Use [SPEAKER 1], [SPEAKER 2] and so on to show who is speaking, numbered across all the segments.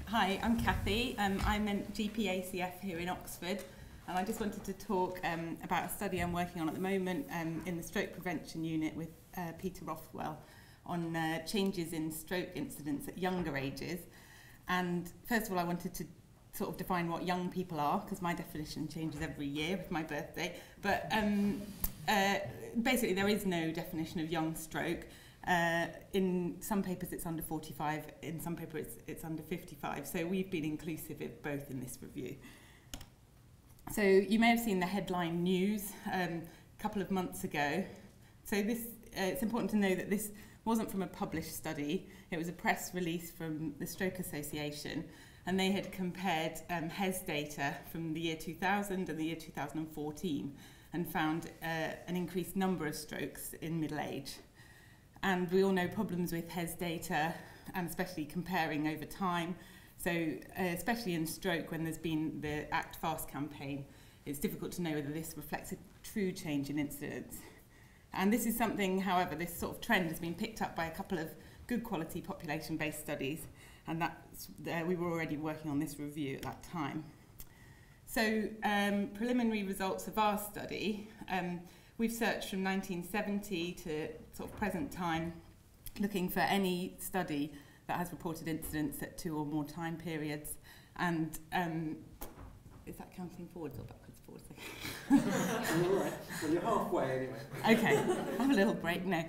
[SPEAKER 1] Hi, I'm Kathy. I'm a GP-ACF here in Oxford, and I just wanted to talk about a study I'm working on at the moment in the stroke prevention unit with Peter Rothwell on changes in stroke incidence at younger ages. And first of all, I wanted to sort of define what young people are, because my definition changes every year with my birthday. But basically, there is no definition of young stroke. In some papers it's under 45, in some papers it's under 55, so we've been inclusive of both in this review. So you may have seen the headline news a couple of months ago. So this, it's important to know that this wasn't from a published study, it was a press release from the Stroke Association, and they had compared HES data from the year 2000 and the year 2014 and found an increased number of strokes in middle age. And we all know problems with HES data, and especially comparing over time. So especially in stroke, when there's been the Act Fast campaign, it's difficult to know whether this reflects a true change in incidence. And this is something, however, this sort of trend has been picked up by a couple of good quality population-based studies, and that's, we were already working on this review at that time. So preliminary results of our study, we've searched from 1970 to sort of present time, looking for any study that has reported incidents at 2 or more time periods. And is that counting forwards or backwards?
[SPEAKER 2] All right. Well, you're halfway anyway.
[SPEAKER 1] Okay, have a little break now.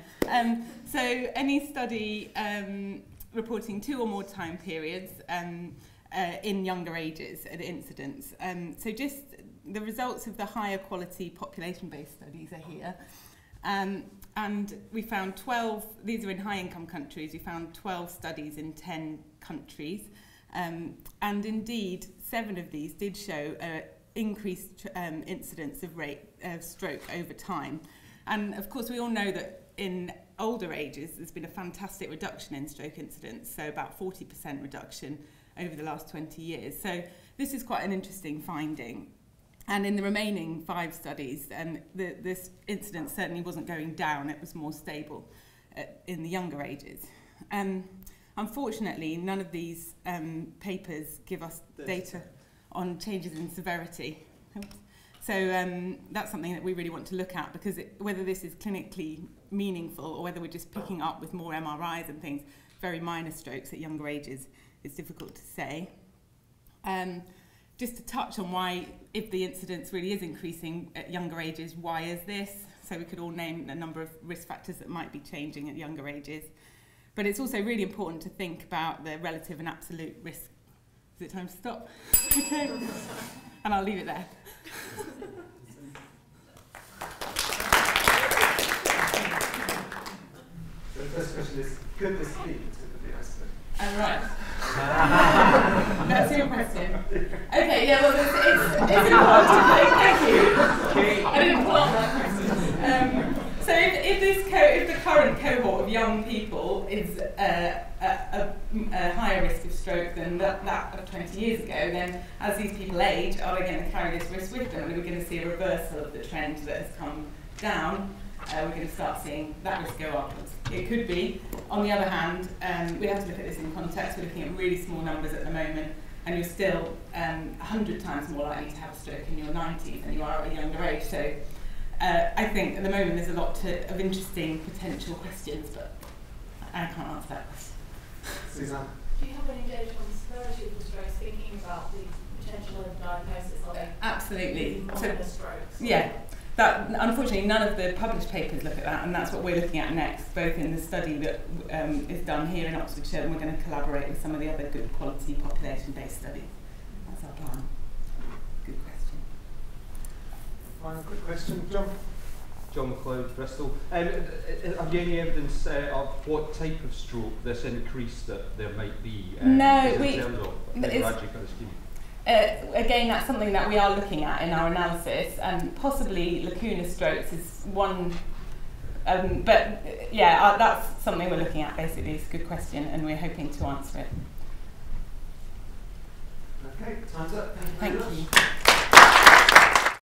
[SPEAKER 1] So any study reporting 2 or more time periods in younger ages at incidents. So just the results of the higher quality population-based studies are here. And we found 12, these are in high-income countries, we found 12 studies in 10 countries. And indeed, 7 of these did show increased incidence of stroke over time. And of course, we all know that in older ages, there's been a fantastic reduction in stroke incidence, so about 40% reduction over the last 20 years. So this is quite an interesting finding. And in the remaining 5 studies, this incidence certainly wasn't going down, it was more stable in the younger ages. Unfortunately, none of these papers give us data on changes in severity. So that's something that we really want to look at, because whether this is clinically meaningful or whether we're just picking up with more MRIs and things, very minor strokes at younger ages, is difficult to say. Just to touch on why, if the incidence really is increasing at younger ages, why is this? So we could all name a number of risk factors that might be changing at younger ages. But it's also really important to think about the relative and absolute risk. Is it time to stop? Okay. And I'll leave it there.
[SPEAKER 2] So the first question is, could this be typically isolated?
[SPEAKER 1] Right. That's your question. Okay, yeah, well, it's important. Thank you. I didn't want that question. So if the current cohort of young people is a higher risk of stroke than that of 20 years ago, then as these people age, are they going to carry this risk with them? And are we going to see a reversal of the trend that has come down? We're going to start seeing that risk go upwards. It could be. On the other hand, we have to look at this in context. We're looking at really small numbers at the moment, and you're still 100 times more likely to have a stroke in your 90s than you are at a younger age. So I think at the moment there's a lot of interesting potential questions, but I can't answer that question.
[SPEAKER 2] Suzanne?
[SPEAKER 3] Do you have any data on the severity of the strokes, thinking about the potential of diagnosis of
[SPEAKER 1] Absolutely.
[SPEAKER 3] minor strokes?
[SPEAKER 1] Yeah. That, unfortunately, none of the published papers look at that, and that's what we're looking at next, both in the study that is done here in Oxfordshire, and we're going to collaborate with some of the other good quality population-based studies. That's our plan. Good question.
[SPEAKER 2] Final quick question, John?
[SPEAKER 4] John McLeod, Bristol. Have you any evidence of what type of stroke this increase that there might be?
[SPEAKER 1] No,
[SPEAKER 4] in terms of hemorrhagic ischemia?
[SPEAKER 1] Again, that's something that we are looking at in our analysis, and possibly lacuna strokes is one, but yeah, that's something we're looking at basically. It's a good question, and we're hoping to answer it.
[SPEAKER 2] Okay, time's up.
[SPEAKER 1] Thank you.